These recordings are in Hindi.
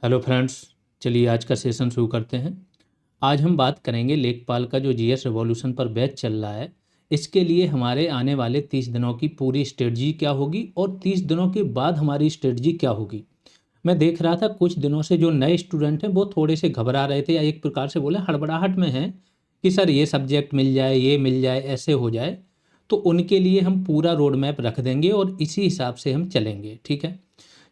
हेलो फ्रेंड्स, चलिए आज का सेशन शुरू करते हैं। आज हम बात करेंगे लेखपाल का जो जीएस रिवॉल्यूशन पर बैच चल रहा है, इसके लिए हमारे आने वाले 30 दिनों की पूरी स्ट्रेटजी क्या होगी और 30 दिनों के बाद हमारी स्ट्रेटजी क्या होगी। मैं देख रहा था कुछ दिनों से जो नए स्टूडेंट हैं वो थोड़े से घबरा रहे थे या एक प्रकार से बोले हड़बड़ाहट में हैं कि सर ये सब्जेक्ट मिल जाए, ये मिल जाए, ऐसे हो जाए। तो उनके लिए हम पूरा रोड मैप रख देंगे और इसी हिसाब से हम चलेंगे, ठीक है।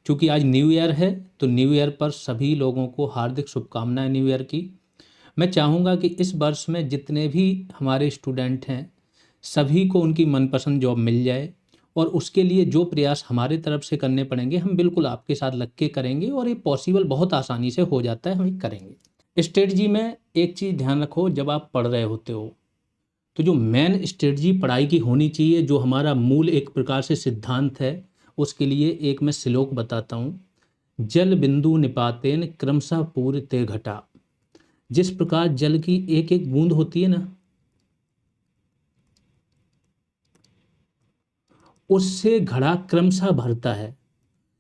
क्योंकि आज न्यू ईयर है तो न्यू ईयर पर सभी लोगों को हार्दिक शुभकामनाएं न्यू ईयर की। मैं चाहूँगा कि इस वर्ष में जितने भी हमारे स्टूडेंट हैं सभी को उनकी मनपसंद जॉब मिल जाए, और उसके लिए जो प्रयास हमारे तरफ से करने पड़ेंगे हम बिल्कुल आपके साथ लग के करेंगे, और ये पॉसिबल बहुत आसानी से हो जाता है, हम ये करेंगे। स्ट्रेटजी में एक चीज़ ध्यान रखो, जब आप पढ़ रहे होते हो तो जो मेन स्ट्रेटजी पढ़ाई की होनी चाहिए, जो हमारा मूल एक प्रकार से सिद्धांत है, उसके लिए एक मैं श्लोक बताता हूँ। जल बिंदु निपातेन क्रमशः पूर्ते घटा। जिस प्रकार जल की एक एक बूंद होती है ना, उससे घड़ा क्रमशः भरता है।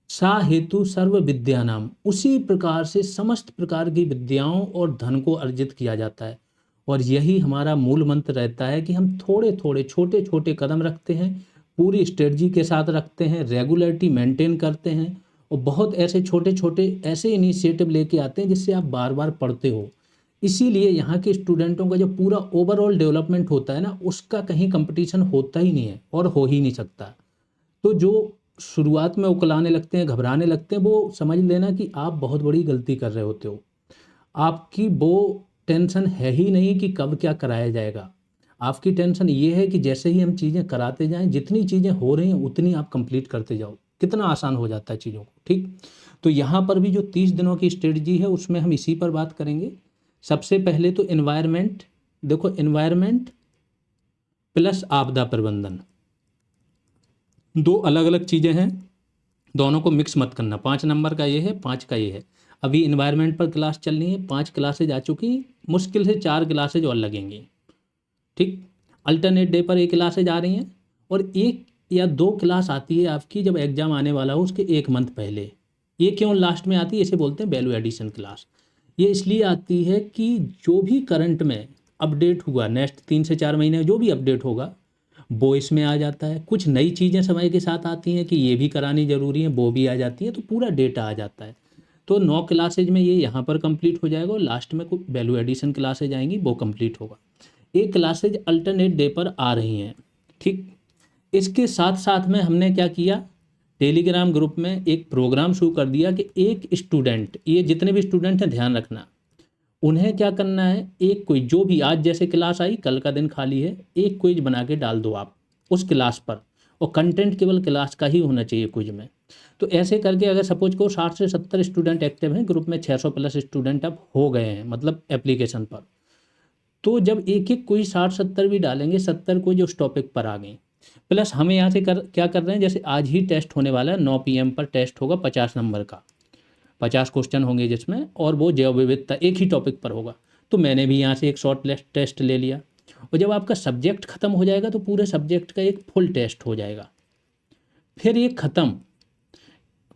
सा हेतु सर्व विद्या नाम, उसी प्रकार से समस्त प्रकार की विद्याओं और धन को अर्जित किया जाता है। और यही हमारा मूल मंत्र रहता है कि हम थोड़े थोड़े छोटे छोटे कदम रखते हैं, पूरी स्ट्रेटजी के साथ रखते हैं, रेगुलरिटी मेंटेन करते हैं, और बहुत ऐसे छोटे छोटे ऐसे इनिशिएटिव लेके आते हैं जिससे आप बार बार पढ़ते हो। इसीलिए यहाँ के स्टूडेंटों का जो पूरा ओवरऑल डेवलपमेंट होता है ना, उसका कहीं कंपटीशन होता ही नहीं है और हो ही नहीं सकता। तो जो शुरुआत में उकलाने लगते हैं, घबराने लगते हैं, वो समझ लेना कि आप बहुत बड़ी गलती कर रहे होते हो। आपकी वो टेंशन है ही नहीं कि कब क्या कराया जाएगा। आपकी टेंशन ये है कि जैसे ही हम चीज़ें कराते जाएं, जितनी चीज़ें हो रही हैं उतनी आप कंप्लीट करते जाओ, कितना आसान हो जाता है चीज़ों को, ठीक। तो यहाँ पर भी जो 30 दिनों की स्ट्रेटजी है उसमें हम इसी पर बात करेंगे। सबसे पहले तो एनवायरनमेंट, देखो एनवायरनमेंट प्लस आपदा प्रबंधन दो अलग अलग चीज़ें हैं, दोनों को मिक्स मत करना। 5 नंबर का ये है, 5 का ये है। अभी इन्वायरमेंट पर क्लास चल रही है, 5 क्लासेज आ चुकी, मुश्किल से 4 क्लासेज और लगेंगी, ठीक। अल्टरनेट डे पर एक क्लासेज आ रही हैं, और एक या दो क्लास आती है आपकी जब एग्जाम आने वाला हो उसके एक मंथ पहले। ये क्यों लास्ट में आती है, इसे बोलते हैं वैल्यू एडिशन क्लास। ये इसलिए आती है कि जो भी करंट में अपडेट हुआ, नेक्स्ट 3 से 4 महीने में जो भी अपडेट होगा वो इसमें आ जाता है। कुछ नई चीज़ें समय के साथ आती हैं कि ये भी करानी ज़रूरी है, वो भी आ जाती है, तो पूरा डेटा आ जाता है। तो 9 क्लासेज में ये यहाँ पर कंप्लीट हो जाएगा, और लास्ट में कुछ वैल्यू एडिशन क्लासेज आएंगी, वो कंप्लीट होगा। एक क्लासेज अल्टरनेट डे पर आ रही हैं, ठीक। इसके साथ साथ में हमने क्या किया, टेलीग्राम ग्रुप में एक प्रोग्राम शुरू कर दिया कि एक स्टूडेंट, ये जितने भी स्टूडेंट हैं ध्यान रखना, उन्हें क्या करना है, एक क्विज, जो भी आज जैसे क्लास आई कल का दिन खाली है, एक क्विज बना के डाल दो आप उस क्लास पर, और कंटेंट केवल क्लास का ही होना चाहिए क्विज में। तो ऐसे करके अगर सपोज को 60 से 70 स्टूडेंट एक्टिव हैं ग्रुप में, 600 प्लस स्टूडेंट अब हो गए हैं मतलब एप्लीकेशन पर, तो जब एक एक क्विज 60-70 भी डालेंगे, 70 क्विज उस टॉपिक पर आ गए। प्लस हमें यहाँ से क्या कर रहे हैं, जैसे आज ही टेस्ट होने वाला है, 9 PM पर टेस्ट होगा 50 नंबर का, 50 क्वेश्चन होंगे जिसमें, और वो जैव विविधता एक ही टॉपिक पर होगा। तो मैंने भी यहाँ से एक शॉर्ट टेस्ट ले लिया, और जब आपका सब्जेक्ट खत्म हो जाएगा तो पूरे सब्जेक्ट का एक फुल टेस्ट हो जाएगा। फिर ये खत्म,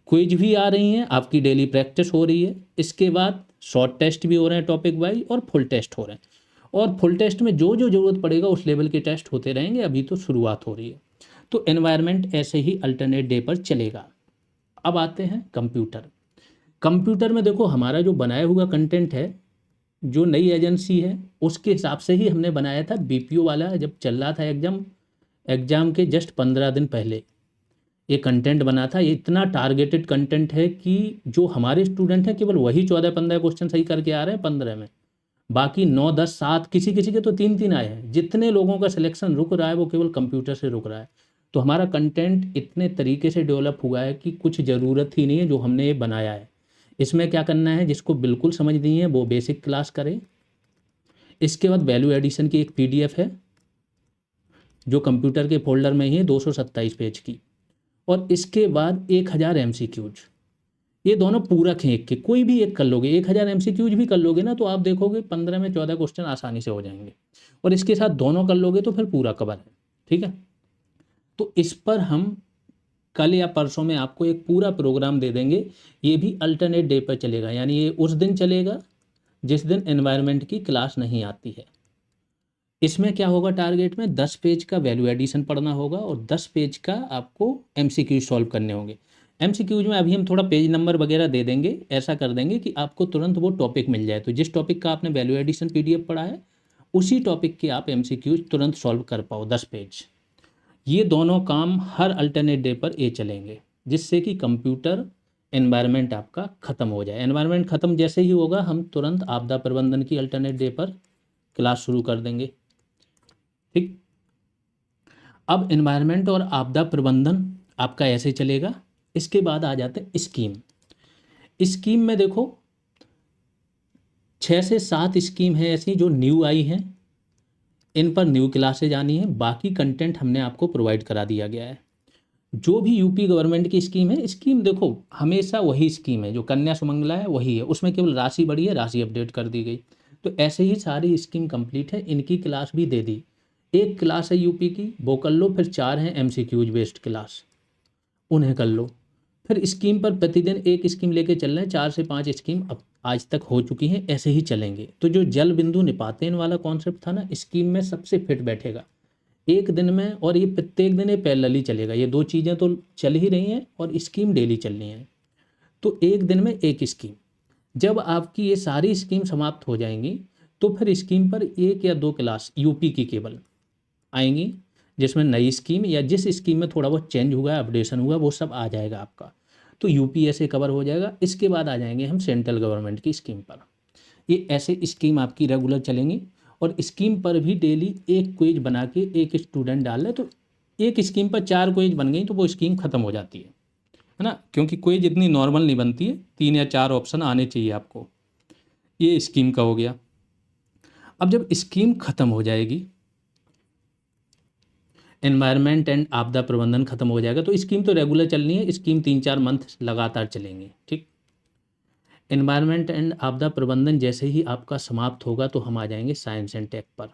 क्विज भी आ रही हैं, आपकी डेली प्रैक्टिस हो रही है, इसके बाद शॉर्ट टेस्ट भी हो रहे हैं टॉपिक वाइज, और फुल टेस्ट हो रहे हैं। और फुल टेस्ट में जो जो ज़रूरत पड़ेगा उस लेवल के टेस्ट होते रहेंगे, अभी तो शुरुआत हो रही है। तो एनवायरनमेंट ऐसे ही अल्टरनेट डे पर चलेगा। अब आते हैं कंप्यूटर। कंप्यूटर में देखो हमारा जो बनाया हुआ कंटेंट है, जो नई एजेंसी है उसके हिसाब से ही हमने बनाया था। बीपीओ वाला जब चल रहा था एग्ज़ाम, एग्ज़ाम के जस्ट 15 दिन पहले ये कंटेंट बना था। ये इतना टारगेटेड कंटेंट है कि जो हमारे स्टूडेंट हैं केवल वही 14-15 क्वेश्चन सही करके आ रहे हैं 15 में, बाकी 9-10-7 किसी किसी के तो 3-3 आए हैं। जितने लोगों का सिलेक्शन रुक रहा है वो केवल कंप्यूटर से रुक रहा है। तो हमारा कंटेंट इतने तरीके से डेवलप हुआ है कि कुछ ज़रूरत ही नहीं है जो हमने ये बनाया है। इसमें क्या करना है, जिसको बिल्कुल समझ नहीं है वो बेसिक क्लास करे। इसके बाद वैल्यू एडिशन की एक पीडीएफ है जो कंप्यूटर के फोल्डर में ही है, 227 पेज की। और इसके बाद 1000 MCQs, ये दोनों पूरक हैं, एक के कोई भी एक कर लोगे, 1000 MCQs भी कर लोगे ना तो आप देखोगे 15 में 14 क्वेश्चन आसानी से हो जाएंगे। और इसके साथ दोनों कर लोगे तो फिर पूरा कवर है, ठीक है। तो इस पर हम कल या परसों में आपको एक पूरा प्रोग्राम दे देंगे। ये भी अल्टरनेट डे पर चलेगा, यानी ये उस दिन चलेगा जिस दिन एनवायरनमेंट की क्लास नहीं आती है। इसमें क्या होगा, टारगेट में 10 पेज का वैल्यू एडिशन पढ़ना होगा और 10 पेज का आपको एमसीक्यू सॉल्व करने होंगे। एमसीक्यूज में अभी हम थोड़ा पेज नंबर वगैरह दे देंगे, ऐसा कर देंगे कि आपको तुरंत वो टॉपिक मिल जाए। तो जिस टॉपिक का आपने वैल्यू एडिशन पीडीएफ पढ़ा है उसी टॉपिक के आप एमसीक्यूज तुरंत सॉल्व कर पाओ 10 पेज। ये दोनों काम हर अल्टरनेट डे पर ये चलेंगे, जिससे कि कंप्यूटर एनवायरनमेंट आपका ख़त्म हो जाए। एनवायरनमेंट ख़त्म जैसे ही होगा हम तुरंत आपदा प्रबंधन की अल्टरनेट डे पर क्लास शुरू कर देंगे। ठीक, अब एनवायरनमेंट और आपदा प्रबंधन आपका ऐसे चलेगा। इसके बाद आ जाते हैं स्कीम। स्कीम में देखो 6 से 7 स्कीम है ऐसी जो न्यू आई हैं, इन पर न्यू क्लासेज आनी है। बाकी कंटेंट हमने आपको प्रोवाइड करा दिया गया है। जो भी यूपी गवर्नमेंट की स्कीम है, स्कीम देखो हमेशा वही स्कीम है, जो कन्या सुमंगला है वही है, उसमें केवल राशि बढ़ी है, राशि अपडेट कर दी गई। तो ऐसे ही सारी स्कीम कंप्लीट है, इनकी क्लास भी दे दी। एक क्लास है यूपी की, वो कर लो, फिर 4 हैं एमसीक्यूज बेस्ड क्लास, उन्हें कर लो। फिर स्कीम पर प्रतिदिन एक स्कीम लेके चल रहे हैं, 4 से 5 स्कीम अब आज तक हो चुकी हैं, ऐसे ही चलेंगे। तो जो जल बिंदु निपातेन वाला कॉन्सेप्ट था ना, स्कीम में सबसे फिट बैठेगा एक दिन में, और ये प्रत्येक दिन ये पैरेलली चलेगा। ये दो चीज़ें तो चल ही रही हैं और स्कीम डेली चल रही हैं, तो एक दिन में एक स्कीम। जब आपकी ये सारी स्कीम समाप्त हो जाएंगी तो फिर स्कीम पर 1 या 2 क्लास यूपी की केवल आएंगी, जिसमें नई स्कीम या जिस स्कीम में थोड़ा बहुत चेंज हुआ, अपडेशन हुआ, वो सब आ जाएगा आपका। तो यूपी ऐसे कवर हो जाएगा। इसके बाद आ जाएंगे हम सेंट्रल गवर्नमेंट की स्कीम पर। ये ऐसे स्कीम आपकी रेगुलर चलेंगी, और स्कीम पर भी डेली एक क्विज बना के एक स्टूडेंट डाल ले, तो एक स्कीम पर 4 क्विज बन गई तो वो स्कीम ख़त्म हो जाती है ना, क्योंकि क्विज इतनी नॉर्मल नहीं बनती है, 3 या 4 ऑप्शन आने चाहिए आपको। ये स्कीम का हो गया। अब जब स्कीम ख़त्म हो जाएगी, एनवायरनमेंट एंड आपदा प्रबंधन खत्म हो जाएगा, तो स्कीम तो रेगुलर चलनी है, स्कीम 3-4 मंथ लगातार चलेंगे। ठीक, एनवायरनमेंट एंड आपदा प्रबंधन जैसे ही आपका समाप्त होगा तो हम आ जाएंगे साइंस एंड टेक पर।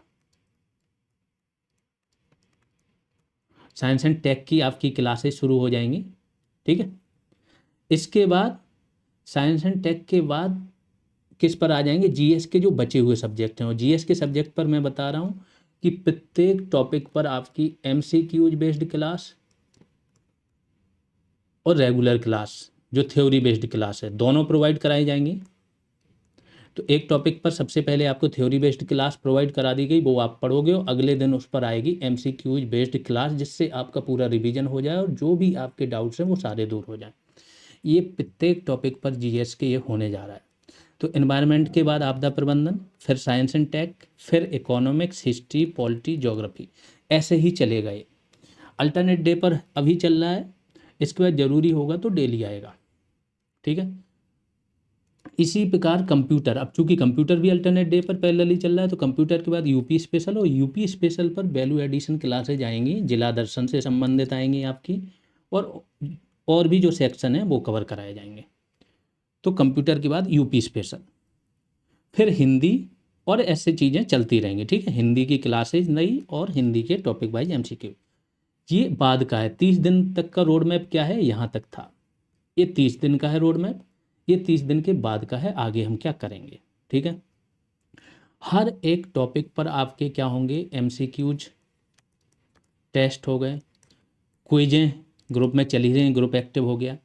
साइंस एंड टेक की आपकी क्लासेस शुरू हो जाएंगी। ठीक है, इसके बाद साइंस एंड टेक के बाद किस पर आ जाएंगे, जीएस के जो बचे हुए सब्जेक्ट हैं। और जीएस के सब्जेक्ट पर मैं बता रहा हूँ कि प्रत्येक टॉपिक पर आपकी एमसीक्यूज बेस्ड क्लास और रेगुलर क्लास जो थ्योरी बेस्ड क्लास है, दोनों प्रोवाइड कराई जाएंगी। तो एक टॉपिक पर सबसे पहले आपको थ्योरी बेस्ड क्लास प्रोवाइड करा दी गई, वो आप पढ़ोगे, और अगले दिन उस पर आएगी एमसीक्यूज बेस्ड क्लास, जिससे आपका पूरा रिवीजन हो जाए और जो भी आपके डाउट्स हैं वो सारे दूर हो जाएं। ये प्रत्येक टॉपिक पर जीएस के ये होने जा रहा है। तो एनवायरनमेंट के बाद आपदा प्रबंधन, फिर साइंस एंड टेक, फिर इकोनॉमिक्स, हिस्ट्री, पॉलिटी, ज्योग्राफी, ऐसे ही चलेगा ये। अल्टरनेट डे पर अभी चल रहा है, इसके बाद ज़रूरी होगा तो डेली आएगा। ठीक है, इसी प्रकार कंप्यूटर, अब चूंकि कंप्यूटर भी अल्टरनेट डे पर पैरेलली चल रहा है, तो कंप्यूटर के बाद यूपी स्पेशल, और यूपी स्पेशल पर वैल्यू एडिशन क्लासेज आएंगी, जिला दर्शन से संबंधित आएंगी आपकी, और भी जो सेक्शन है वो कवर कराए जाएंगे। तो कंप्यूटर के बाद यूपी स्पेशल, फिर हिंदी, और ऐसे चीज़ें चलती रहेंगी। ठीक है, हिंदी की क्लासेज नई और हिंदी के टॉपिक वाइज एमसीक्यू। ये बाद का है। 30 दिन तक का रोड मैप क्या है, यहाँ तक था। ये 30 दिन का है रोड मैप, ये 30 दिन के बाद का है, आगे हम क्या करेंगे। ठीक है, हर एक टॉपिक पर आपके क्या होंगे, एमसीक्यूज, टेस्ट हो गए, क्विजें ग्रुप में चली रही, ग्रुप एक्टिव हो गया,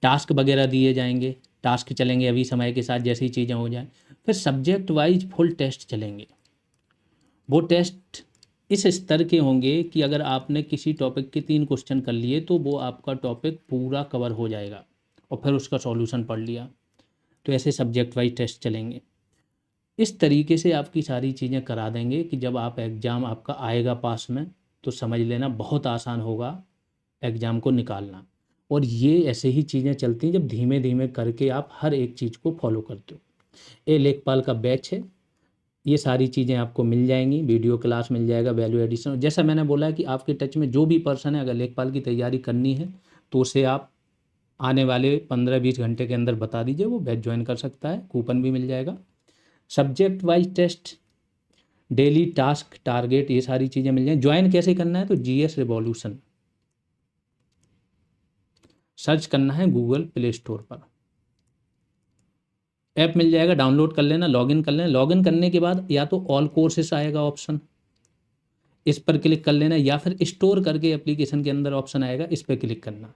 टास्क वगैरह दिए जाएंगे, टास्क चलेंगे अभी समय के साथ जैसी चीज़ें हो जाएं। फिर सब्जेक्ट वाइज फुल टेस्ट चलेंगे। वो टेस्ट इस स्तर के होंगे कि अगर आपने किसी टॉपिक के 3 क्वेश्चन कर लिए तो वो आपका टॉपिक पूरा कवर हो जाएगा, और फिर उसका सॉल्यूशन पढ़ लिया। तो ऐसे सब्जेक्ट वाइज टेस्ट चलेंगे। इस तरीके से आपकी सारी चीज़ें करा देंगे कि जब आप एग्ज़ाम आपका आएगा पास में, तो समझ लेना बहुत आसान होगा एग्ज़ाम को निकालना। और ये ऐसे ही चीज़ें चलती हैं जब धीमे धीमे करके आप हर एक चीज़ को फॉलो करते हो। ये लेखपाल का बैच है, ये सारी चीज़ें आपको मिल जाएंगी, वीडियो क्लास मिल जाएगा, वैल्यू एडिशन। जैसा मैंने बोला कि आपके टच में जो भी पर्सन है, अगर लेखपाल की तैयारी करनी है तो उसे आप आने वाले 15-20 घंटे के अंदर बता दीजिए, वो बैच ज्वाइन कर सकता है, कूपन भी मिल जाएगा। Subject wise test, daily task, target, ये सारी चीज़ें मिल जाएं। ज्वाइन कैसे करना है, तो जीएस रिवॉल्यूशन, सर्च करना है गूगल प्ले स्टोर पर। ऐप मिल जाएगा, डाउनलोड कर लेना, लॉगिन कर लेना। लॉगिन करने के बाद या तो ऑल कोर्सेस आएगा ऑप्शन, इस पर क्लिक कर लेना, या फिर स्टोर करके एप्लीकेशन के अंदर ऑप्शन आएगा, इस पर क्लिक करना।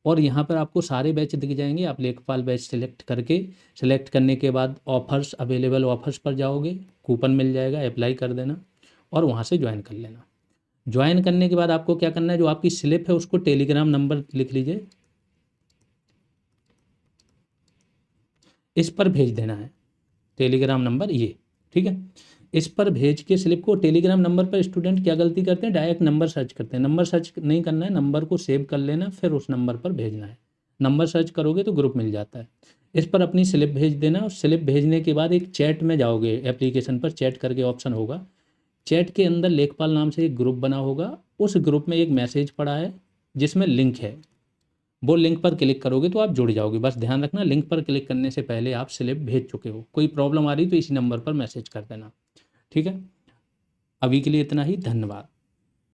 और यहाँ पर आपको सारे बैच दिख जाएंगे। आप लेखपाल बैच सेलेक्ट करने के बाद ऑफर्स, अवेलेबल ऑफर्स पर जाओगे, कूपन मिल जाएगा, अप्लाई कर देना और वहाँ से ज्वाइन कर लेना। ज्वाइन करने के बाद आपको क्या करना है, जो आपकी स्लिप है उसको टेलीग्राम नंबर लिख लीजिए, इस पर भेज देना है। टेलीग्राम नंबर ये, ठीक है, इस पर भेज के स्लिप को। टेलीग्राम नंबर पर स्टूडेंट क्या गलती करते हैं, डायरेक्ट नंबर सर्च करते हैं। नंबर सर्च नहीं करना है, नंबर को सेव कर लेना, फिर उस नंबर पर भेजना है। नंबर सर्च करोगे तो ग्रुप मिल जाता है, इस पर अपनी स्लिप भेज देना। और स्लिप भेजने के बाद एक चैट में जाओगे, एप्लीकेशन पर चैट करके ऑप्शन होगा, चैट के अंदर लेखपाल नाम से एक ग्रुप बना होगा, उस ग्रुप में एक मैसेज पड़ा है जिसमें लिंक है, वो लिंक पर क्लिक करोगे तो आप जुड़ जाओगे। बस ध्यान रखना, लिंक पर क्लिक करने से पहले आप स्लिप भेज चुके हो। कोई प्रॉब्लम आ रही तो इसी नंबर पर मैसेज कर देना, ठीक है। अभी के लिए इतना ही, धन्यवाद।